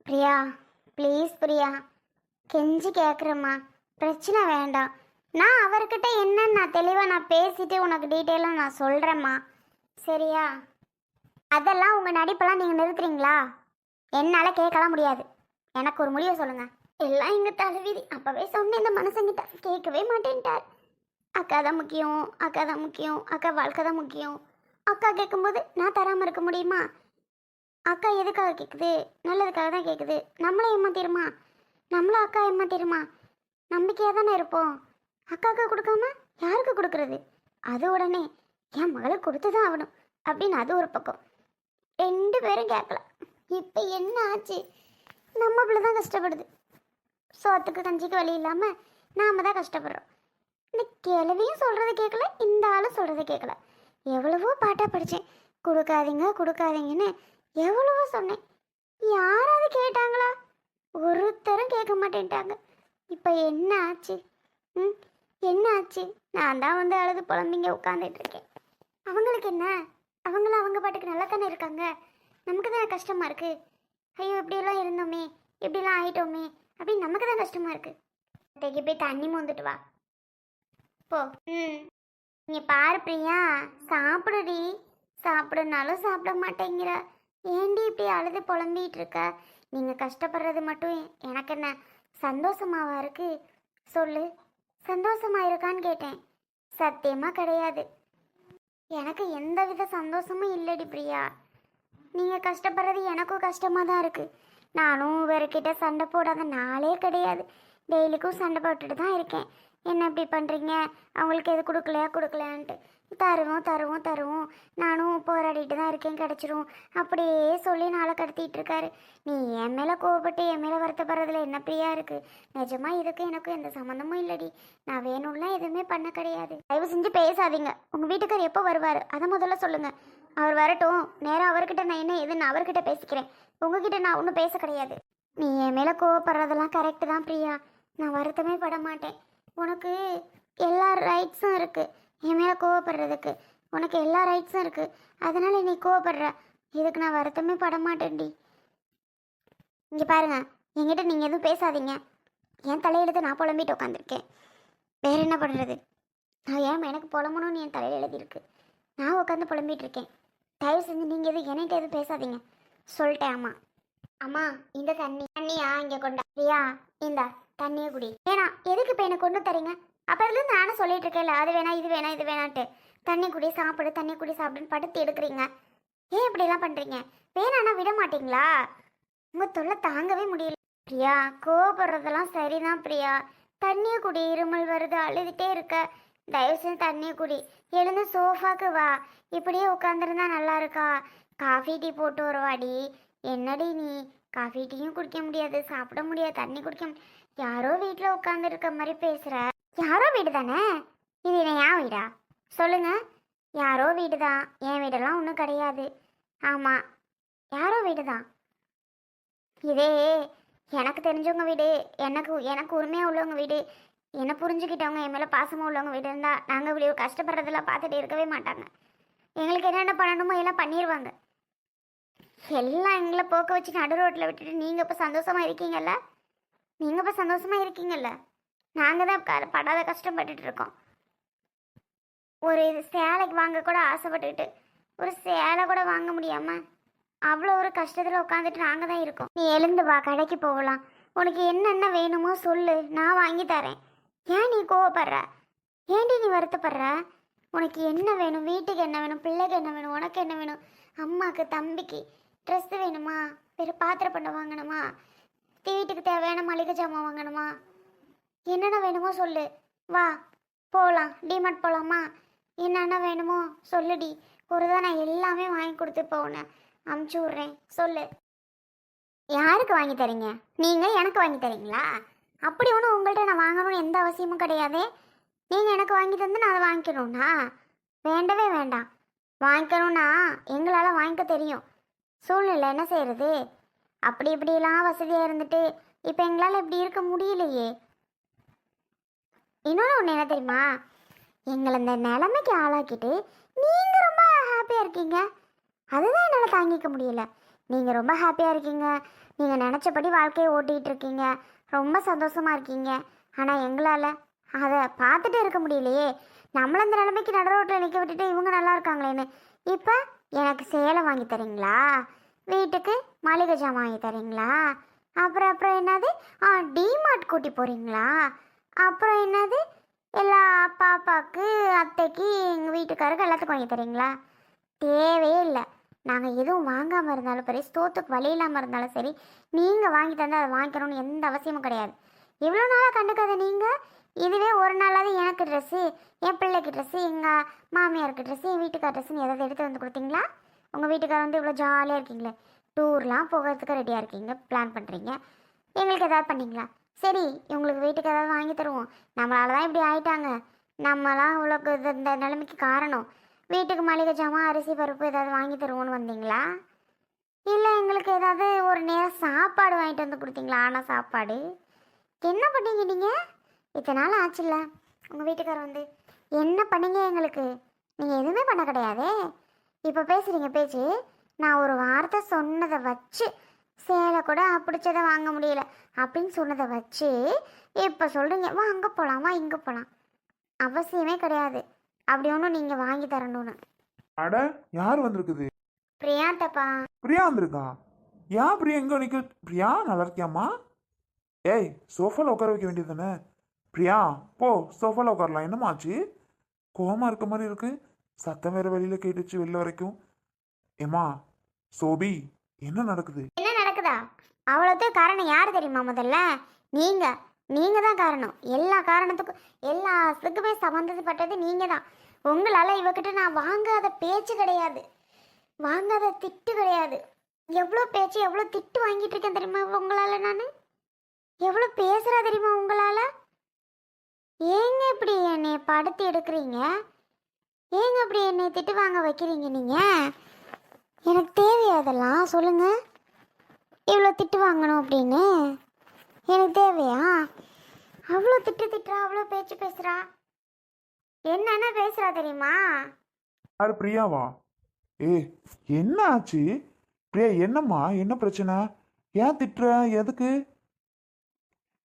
Priya, please Priya, கெஞ்சி கேட்குறேம்மா. பிரச்சனை வேண்டாம். நான் அவர்கிட்ட என்னன்னு நான் தெளிவாக நான் பேசிட்டு உனக்கு டீட்டெயிலாக நான் சொல்கிறேம்மா. சரியா? அதெல்லாம் உங்கள் நடிப்பெல்லாம் நீங்கள் நிறுத்துறீங்களா? என்னால் கேட்கலாம் முடியாது. எனக்கு ஒரு முடிவை சொல்லுங்கள். எல்லாம் எங்கள் தலைவிதி. அப்போவே சொன்னேன், இந்த மனுஷங்கிட்ட கேட்கவே மாட்டேன்ட்டார். அக்கா தான் முக்கியம், அக்கா தான் முக்கியம், அக்கா வாழ்க்கை தான் முக்கியம். அக்கா கேட்கும்போது நான் தராமல் இருக்க முடியுமா? அக்கா எதுக்காக கேட்குது? நல்லதுக்காக தான் கேட்குது. நம்மளை ஏமாத்திருமா? நம்மளும் அக்கா ஏமாத்திருமா? நம்பிக்கையாக தானே இருப்போம். அக்காவுக்கு கொடுக்காம யாருக்கு கொடுக்குறது? அது உடனே என் மகளுக்கு கொடுத்து தான் ஆகணும் அப்படின்னு அது ஒரு பக்கம். ரெண்டு பேரும் கேட்கல. இப்போ என்ன ஆச்சு? நம்ம பிள்ளை தான் கஷ்டப்படுது. சோத்துக்கு கஞ்சிக்கு வழி இல்லாமல் நாம் தான் கஷ்டப்படுறோம். இந்த கிழவியும் சொல்கிறத கேட்கல, இந்த ஆளும் சொல்கிறத கேட்கல. எவ்வளவோ பாட்டாக படித்தேன், கொடுக்காதீங்க கொடுக்காதீங்கன்னு எவ்வளவோ சொன்னேன். யாராவது கேட்டாங்களா? ஒருத்தரும் கேட்க மாட்டேன்ட்டாங்க. இப்போ என்ன ஆச்சு? என்ன ஆச்சு? நான் தான் வந்து அழுது புலம்பிங்க உட்காந்துட்டு இருக்கேன். அவங்களுக்கு என்ன? அவங்களும் அவங்க பாட்டுக்கு நல்லா தானே இருக்காங்க. நமக்கு தானே கஷ்டமாக இருக்குது. ஐயோ இப்படியெல்லாம் இருந்தோமே, இப்படிலாம் ஆகிட்டோமே அப்படின்னு நமக்கு தான் கஷ்டமாக இருக்குது. தேக்கி போய் தண்ணி மோந்துட்டு வா போ. நீ பாரு பிரியா, சாப்பிடுடி. சாப்பிடுனாலும் சாப்பிட மாட்டேங்கிற. ஏண்டி இப்படி அழுது புலம்பிகிட்டு இருக்க? நீங்கள் கஷ்டப்படுறது மட்டும் எனக்கு என்ன சந்தோஷமாவா இருக்கு? சொல்லு, சந்தோஷமா இருக்கான்னு கேட்டேன். சத்தியமாக கிடையாது. எனக்கு எந்த வித சந்தோஷமும் இல்லடி பிரியா. நீங்கள் கஷ்டப்படுறது எனக்கும் கஷ்டமாக தான் இருக்குது. நானும் இவர்கிட்ட சண்டை போடாத நாளே கிடையாது. டெய்லிக்கும் சண்டை போட்டுட்டு தான் இருக்கேன். என்ன இப்படி பண்ணுறீங்க, அவங்களுக்கு எது கொடுக்கலையான்ட்டு தருவோம் தருவோம் தருவோம். நானும் போராடிட்டு தான் இருக்கேன், கிடச்சிரும் அப்படியே சொல்லி நாளை கடத்திட்டு இருக்காரு. நீ என் மேலே கோவப்பட்டு என் மேலே வருத்தப்படுறதுல என்ன பிரியா இருக்குது? நிஜமாக இதுக்கு எனக்கும் எந்த சம்மந்தமும் இல்லடி. நான் வேணும்லாம் எதுவுமே பண்ண கிடையாது. தயவு செஞ்சு பேசாதீங்க. உங்கள் வீட்டுக்கார் எப்போ வருவார் அதை முதல்ல சொல்லுங்கள். அவர் வரட்டும், நேராக அவர்கிட்ட நான் என்ன எதுன்னு அவர்கிட்ட பேசிக்கிறேன். உங்ககிட்ட நான் ஒன்றும் பேச கிடையாது. நீ என் மேலே கோவப்படுறதெல்லாம் கரெக்டு தான் பிரியா. நான் வருத்தமே பட மாட்டேன். உனக்கு எல்லா ரைட்ஸும் இருக்குது. என் மேலே கோவப்படுறதுக்கு உனக்கு எல்லா ரைட்ஸும் இருக்குது. அதனால் நீ கோவப்படுற. இதுக்கு நான் வருத்தமே பட மாட்டேன்டி. இங்கே பாருங்க, என்கிட்ட நீங்கள் எதுவும் பேசாதீங்க. என் தலையெழுத்து நான் புலம்பிட்டு உட்காந்துருக்கேன். வேறு என்ன பண்ணுறது? நான் எனக்கு புலம்பணும்னு என் தலையில் எழுதியிருக்கு. நான் உட்காந்து புலம்பிகிட்டு இருக்கேன். தயவு செஞ்சு நீங்கள் எதுவும் என்கிட்ட எதுவும் பேசாதீங்க சொல்லிட்டேன். அம்மா அம்மா இந்த தண்ணியா இங்கே கொண்டா. பிரியா இந்த தண்ணியை குடி. ஏன்னா எதுக்கு இப்போ எனக்கு கொண்டு தரீங்க? அப்போ அதுலேருந்து நானும் சொல்லிட்டு இருக்கேன்ல, அது வேணாம் இது வேணாம் இது வேணான்ட்டு. தண்ணி குடி சாப்பிடு, தண்ணி குடி சாப்பிடுன்னு படுத்து எடுக்கிறீங்க. ஏன் இப்படிலாம் பண்ணுறீங்க? வேணான்னா விட மாட்டிங்களா? உங்கள் தொல்லை தாங்கவே முடியல. பிரியா, கோவப்படுறதெல்லாம் சரிதான் பிரியா. தண்ணியை குடி. இருமல் வருது, அழுதுகிட்டே இருக்க. தயவு செஞ்சு தண்ணியை குடி. எழுந்து சோஃபாக்கு வா. இப்படியே உட்காந்துருந்தா நல்லா இருக்கா? காஃபி டீ போட்டு வருவாடி. என்னடி நீ காஃபி டீயும் குடிக்க முடியாது, சாப்பிட முடியாது, தண்ணி குடிக்க யாரோ வீட்டில் உட்காந்து இருக்க மாதிரி பேசுகிற. யாரோ வீடு தானே இது? என்ன என் வீடா? சொல்லுங்க. யாரோ வீடு தான். என் வீடெல்லாம் ஒன்றும் கிடையாது. ஆமாம், யாரோ வீடு தான். இதே எனக்கு தெரிஞ்சவங்க வீடு, எனக்கு உரிமையாக உள்ளவங்க வீடு, என்னை புரிஞ்சுக்கிட்டவங்க, என் மேலே பாசமாக உள்ளவங்க வீடு இருந்தால் நாங்கள் இப்படி கஷ்டப்படுறதெல்லாம் பார்த்துட்டு இருக்கவே மாட்டாங்க. எங்களுக்கு என்னென்ன பண்ணணுமோ எல்லாம் பண்ணிடுவாங்க. எல்லாம் எங்களை போக்க வச்சு நடு ரோட்டில் விட்டுட்டு நீங்கள் இப்போ சந்தோஷமாக இருக்கீங்கல்ல? நீங்கள் இப்போ சந்தோஷமாக இருக்கீங்கல்ல? நாங்கள் தான் படாத கஷ்டப்பட்டுட்டு இருக்கோம். ஒரு சேலைக்கு வாங்க கூட ஆசைப்பட்டுக்கிட்டு ஒரு சேலை கூட வாங்க முடியாமல் அவ்வளோ ஒரு கஷ்டத்தில் உட்காந்துட்டு நாங்கள் தான் இருக்கோம். நீ எழுந்து வா, கடைக்கு போகலாம். உனக்கு என்னென்ன வேணுமோ சொல்லு, நான் வாங்கி தரேன். ஏன் நீ கோவப்படுற? ஏன்டி நீ வருத்தப்படுற? உனக்கு என்ன வேணும்? வீட்டுக்கு என்ன வேணும்? பிள்ளைக்கு என்ன வேணும்? உனக்கு என்ன வேணும்? அம்மாவுக்கு தம்பிக்கு ட்ரெஸ்ஸு வேணுமா? வேறு பாத்திர பண்ண வாங்கணுமா? வீட்டுக்கு தேவையான மளிகை ஜாமான் வாங்கணுமா? என்னென்ன வேணுமோ சொல்லு, வா போகலாம். டிமார்ட் போகலாமா? என்னென்ன வேணுமோ சொல்லுடி. ஒரு தான் நான் எல்லாமே வாங்கி கொடுத்து போனேன், அமுச்சு விட்றேன். சொல்லு. யாருக்கு வாங்கி தரீங்க? நீங்கள் எனக்கு வாங்கி தரீங்களா? அப்படி ஒன்றும் உங்கள்கிட்ட நான் வாங்கணும்னு எந்த அவசியமும் கிடையாது. நீங்கள் எனக்கு வாங்கி தந்து நான் அதை வாங்கிக்கணும்னா? வேண்டவே வேண்டாம். வாங்கிக்கணும்னா எங்களால் வாங்கிக்க தெரியும். சூழ்நிலை என்ன செய்கிறது? அப்படி இப்படிலாம் வசதியாக இருந்துட்டு இப்போ எங்களால் இப்படி இருக்க முடியலையே. இன்னொன்று ஒன்று என்ன தெரியுமா? எங்களை இந்த நிலைமைக்கு ஆளாக்கிட்டு நீங்கள் ரொம்ப ஹாப்பியாக இருக்கீங்க. அதுதான் என்னால் தாங்கிக்க முடியல. நீங்கள் ரொம்ப ஹாப்பியாக இருக்கீங்க, நீங்கள் நினச்சபடி வாழ்க்கையை ஓட்டிகிட்டு இருக்கீங்க, ரொம்ப சந்தோஷமாக இருக்கீங்க. ஆனால் எங்களால் அதை பார்த்துட்டு இருக்க முடியலையே. நம்மள அந்த நிலைமைக்கு நடு ரோட்டில் நிற்க விட்டுட்டு இவங்க நல்லா இருக்காங்களேன்னு. இப்போ எனக்கு சேலை வாங்கி தரீங்களா, வீட்டுக்கு மளிகை ஜாமான் வாங்கி தரீங்களா, அப்புறம் என்னது டிமார்ட் கூட்டி போகிறீங்களா, அப்புறம் என்னது எல்லா பாப்பாவுக்கு அத்தைக்கு எங்கள் வீட்டுக்காருக்கு எல்லாத்துக்கும் வாங்கி தரீங்களா? தேவையே இல்லை. நாங்கள் எதுவும் வாங்காமல் இருந்தாலும் சரி, ஸ்டோத்துக்கு வழி இல்லாமல் இருந்தாலும் சரி, நீங்கள் வாங்கி தந்தால் அதை வாங்கிக்கணும்னு எந்த அவசியமும் கிடையாது. இவ்வளோ நாளாக கண்டுக்காத நீங்கள். இதுவே ஒரு நாளாவது எனக்கு ட்ரெஸ்ஸு, என் பிள்ளைக்கு ட்ரெஸ்ஸு, எங்கள் மாமியாருக்கு ட்ரெஸ்ஸு, என் வீட்டுக்கார் ட்ரெஸ்ஸுன்னு எதாவது எடுத்து வந்து கொடுத்தீங்களா? உங்கள் வீட்டுக்கார் வந்து இவ்வளோ ஜாலியாக இருக்கீங்களே, டூர்லாம் போகிறதுக்கு ரெடியாக இருக்கீங்க, பிளான் பண்ணுறீங்க. எங்களுக்கு எதாவது பண்ணிங்களா? சரி, உங்களுக்கு வீட்டுக்கு ஏதாவது வாங்கி தருவோம். நம்மளால தான் இப்படி ஆயிட்டாங்க. நம்மளாம் இவ்வளோக்கு இந்த நிலைமைக்கு காரணம். வீட்டுக்கு மளிகை ஜாமான், அரிசி, பருப்பு ஏதாவது வாங்கி தருவோன்னு வந்தீங்களா? இல்லை எங்களுக்கு ஏதாவது ஒரு நேரம் சாப்பாடு வாங்கிட்டு வந்து கொடுத்தீங்களா? ஆனால் சாப்பாடு என்ன பண்ணீங்க நீங்கள்? இத்தனை நாள் ஆச்சுல்ல உங்கள் வீட்டுக்காரர் வந்து என்ன பண்ணீங்க எங்களுக்கு? நீங்கள் எதுவுமே பண்ண கிடையாதே. இப்போ பேசுகிறீங்க பேச்சு. நான் ஒரு வார்த்தை சொன்னதை வச்சு சேலை கூட பிடிச்சதை வாங்க முடியல அப்படின்னு சொன்னதை வச்சு இப்போ சொல்கிறீங்க வா அங்கே போகலாமா இங்கே போகலாம். அவசியமே கிடையாது அப்படி ஒன்றும் நீங்கள் வாங்கி தரணும்னு. அட யார் வந்திருக்குது? பிரியாத்தப்பா. பிரியா வந்திருக்கா? ஏன் பிரியா எங்க நிக்க? பிரியா நல்லா இருக்கியாம்மா? ஏய் சோஃபால உட்கார வைக்க வேண்டியது தானே? பிரியா போ சோஃபால உட்காரலாம். என்னம்மா ஆச்சு? கோவமா இருக்க மாதிரி இருக்கு. சத்தம் வேற வெளியில கேட்டுச்சு வெளில வரைக்கும். ஏமா சோபி என்ன நடக்குது? என்ன நடக்குதா? அவ்வளோத்துக்கு காரணம் யார் தெரியுமா? முதல்ல நீங்கள் தான் காரணம். எல்லா காரணத்துக்கும் எல்லாத்துக்குமே சம்மந்தப்பட்டது நீங்கள் தான். உங்களால் இவகிட்ட நான் வாங்காத பேச்சு கிடையாது, வாங்காத திட்டு கிடையாது. எவ்வளோ பேச்சு எவ்வளோ திட்டு வாங்கிட்டு இருக்கேன் தெரியுமா உங்களால்? நான் எவ்வளோ பேசுகிறா தெரியுமா உங்களால்? ஏங்க இப்படி என்னை படுத்தி எடுக்கிறீங்க? ஏங்க இப்படி என்னை திட்டு வாங்க வைக்கிறீங்க நீங்கள்? எனக்கு தேவையா அதெல்லாம்? சொல்லுங்கள். இவ்வளோ திட்டு வாங்கணும் அப்படின்னு எனக்கு தேவையா? அவ்வளோ திட்டுறா, அவ்வளோ பேச்சு பேசுகிறா. என்னென்ன பேசுகிறா தெரியுமா? யாரு பிரியாவா? ஏ என்ன ஆச்சு பிரியா? என்னம்மா என்ன பிரச்சனை? ஏன் திட்டுற? எதுக்கு?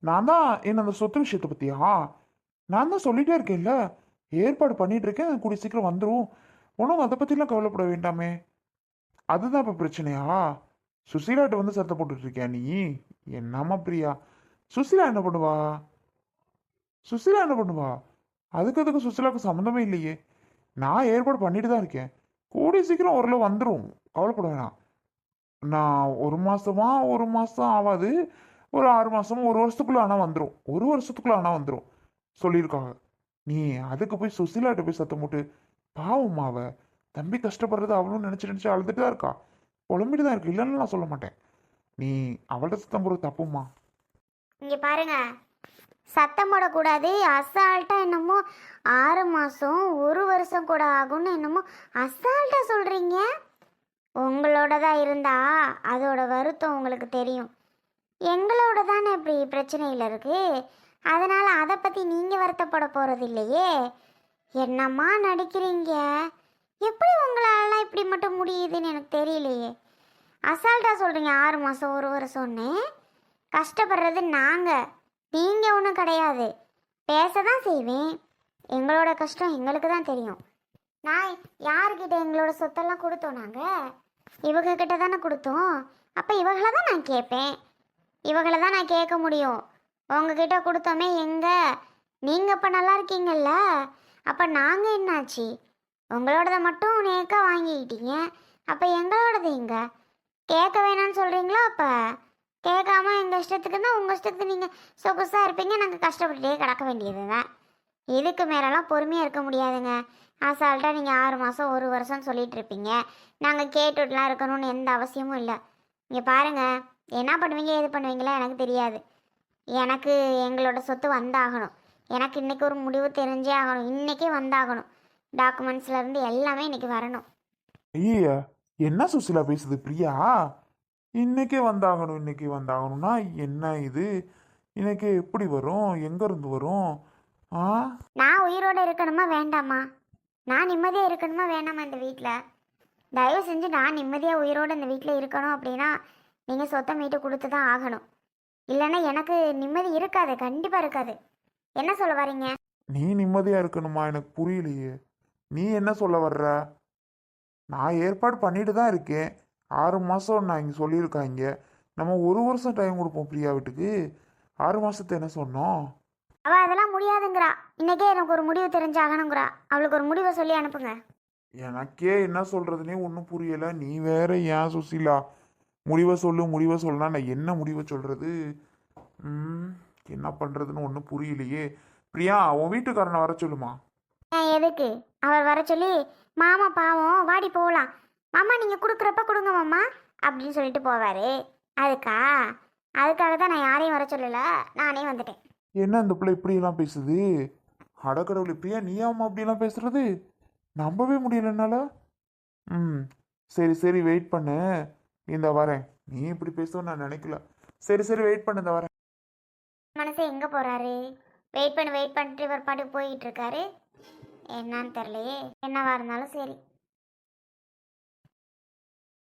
நான் தான் என்ன அந்த சொத்து விஷயத்தை பத்தியா நான் தான் சொல்லிட்டே இருக்கேன்ல, ஏற்பாடு பண்ணிட்டு இருக்கேன், கூடிய சீக்கிரம் வந்துடும். ஒன்றும் அதை பற்றிலாம் கவலைப்பட வேண்டாமே. அதுதான் இப்போ பிரச்சனையா? சுசீலாட்ட வந்து சத்தம் போட்டுட்டு இருக்கியா நீ? என்னம்மா பிரியா, சுசீலா என்ன பண்ணுவா? சுசீலா என்ன பண்ணுவா? அதுக்கு சுசீலாவுக்கு சம்மந்தமே இல்லையே. நான் ஏற்பாடு பண்ணிட்டு தான் இருக்கேன். கூடிய சீக்கிரம் ஓரளவு வந்துடும், கவலைப்பட வேணாம். நான் ஒரு மாதம் ஆகாது, ஒரு 6 மாதமோ 1 வருஷத்துக்குள்ளே ஆனால் வந்துடும். 1 வருஷத்துக்குள்ளே ஆனால் வந்துடும் சொல்லியிருக்காங்க. நீ அதுக்கு போய் சுசீலாட்ட போய் சத்தம் போட்டு பாவம்மா, அவ தம்பி கஷ்டப்படுறது அவளும் நினச்சி அழுதுட்டு தான் இருக்கா, புலம்பிட்டு தான் இருக்கு, இல்லைன்னு நான் சொல்ல மாட்டேன். நீ அவள்கிட்ட சத்தம் போடுறது தப்புமா. இங்கே பாருங்க, சத்தம் போடக்கூடாது. அசால்ட்டாக என்னமோ 6 மாதம் 1 வருஷம் கூட ஆகும்னு என்னமோ அசால்ட்டாக சொல்கிறீங்க. உங்களோட தான் இருந்தா அதோட வருத்தம் உங்களுக்கு தெரியும். எங்களோட தானே இப்படி பிரச்சனையில் இருக்குது. அதனால் அதை பற்றி நீங்கள் வருத்தப்பட போகிறது இல்லையே. என்னம்மா நடிக்கிறீங்க? எப்படி உங்களாலலாம் இப்படி மட்டும் முடியுதுன்னு எனக்கு தெரியலையே. அசால்ட்டாக சொல்கிறீங்க 6 மாதம் 1 வருஷம்னு. கஷ்டப்படுறது நீங்கள் ஒன்றும் கிடையாது. பேச தான் செய்வேன். எங்களோட கஷ்டம் எங்களுக்கு தான் தெரியும். நான் யார்கிட்ட எங்களோட சொத்தெல்லாம் கொடுத்தோம்? நாங்கள் இவங்கக்கிட்ட தானே கொடுத்தோம். அப்போ இவங்களை தான் நான் கேட்பேன், இவங்களை தான் நான் கேட்க முடியும். உங்ககிட்ட கொடுத்தோமே எங்கே? நீங்கள் இப்போ நல்லா இருக்கீங்கல்ல, அப்போ நாங்கள் என்னாச்சு? உங்களோடதை மட்டும் நேக்கா வாங்கிக்கிட்டீங்க, அப்போ எங்களோடது எங்கே? கேட்க வேணான்னு சொல்கிறீங்களா? அப்போ கேட்காம எங்கள் இஷ்டத்துக்கு தான் உங்கள் இஷ்டத்துக்கு நீங்கள் சொகுசாக இருப்பீங்க, நாங்கள் கஷ்டப்பட்டுட்டே கிடக்க வேண்டியது தான். இதுக்கு மேலெலாம் பொறுமையாக இருக்க முடியாதுங்க. அசால்ட்டாக நீங்கள் 6 மாதம் 1 வருஷம் சொல்லிகிட்டு இருப்பீங்க. நாங்கள் கேட்டுட்டுலாம் இருக்கணும்னு எந்த அவசியமும் இல்லை. இங்கே பாருங்கள், என்ன பண்ணுவீங்க ஏது பண்ணுவீங்களா எனக்கு தெரியாது. எனக்கு எங்களோட சொத்து வந்தாகணும். எனக்கு இன்றைக்கி ஒரு முடிவு தெரிஞ்சே ஆகணும். இன்றைக்கே வந்தாகணும். டாக்குமெண்ட்ஸ்லேருந்து எல்லாமே இன்றைக்கி வரணும். ஐயா என்ன சுசீலா பேசுது பிரியா? இன்னைக்கே வந்தாகணும்னா என்ன இது? இன்னைக்கு எப்படி வரும்? எங்கேருந்து வரும்? நான் உயிரோடு இருக்கணுமா வேண்டாமா? நான் நிம்மதியாக இருக்கணுமா வேண்டாமா? இந்த வீட்டில் தயவு செஞ்சு நான் நிம்மதியாக உயிரோடு இந்த வீட்டில் இருக்கணும் அப்படின்னா நீங்கள் சொத்தை மீட்டு கொடுத்து தான் ஆகணும். இல்லைன்னா எனக்கு நிம்மதி இருக்காது, கண்டிப்பாக இருக்காது. என்ன சொல்ல வரீங்க? நீ நிம்மதியா இருக்கணுமா? எனக்கு புரியலையே. நீ என்ன சொல்ல வர்ற? நான் ஏற்பாடு பண்ணிட்டு தான் இருக்கேன். 6 மாசம் நான் இங்க சொல்லியிருக்காங்க. நம்ம 1 வருஷம் டைம் கொடுப்போம் பிரியா வீட்டுக்கு. 6 மாசத்தை என்ன சொன்னோம்? அவள் அதெல்லாம் முடியாதுங்கிறா. இன்னைக்கே எனக்கு ஒரு முடிவு தெரிஞ்சாகணுங்கிறா. அவளுக்கு ஒரு முடிவை சொல்லி அனுப்புங்க. எனக்கே என்ன சொல்றதுனே ஒன்றும் புரியல. நீ வேற ஏன் சுசீலா? முடிவை சொல்லு முடிவை சொல்லுனா நான் என்ன முடிவை சொல்றது? ம் என்ன பண்றதுன்னு ஒன்றும் புரியலையே. பிரியா, உன் வீட்டுக்காரனை வர சொல்லுமா. எதுக்கு? அவர் வர சொல்லி, மாமா பாவம் வாடி போகலாம், மாமா நீங்கள் கொடுக்குறப்ப கொடுங்க மாமா அப்படின்னு சொல்லிட்டு போவார். அதுக்காக தான் நான் யாரையும் வர சொல்லலை, நானே வந்துட்டேன். என்ன இந்த பிள்ளை இப்படியெல்லாம் பேசுது? அடக்கடவுளே பிரியா, நீயாமா அப்படியெல்லாம் பேசுறது? நம்பவே முடியல என்னால. ம் சரி சரி வெயிட் பண்ணு, இந்த வரேன். நீ இப்படி பேசுவேன்னு நான் நினைக்கல. சரி சரி வெயிட் பண்ணு, இந்த வரேன். மனசே எங்கே போகிறாரு? வெயிட் பண்ணிட்டு இவர் பாட்டுக்கு போயிட்டு இருக்காரு. என்னன்னு தெரியலையே. என்னவா இருந்தாலும் சரி,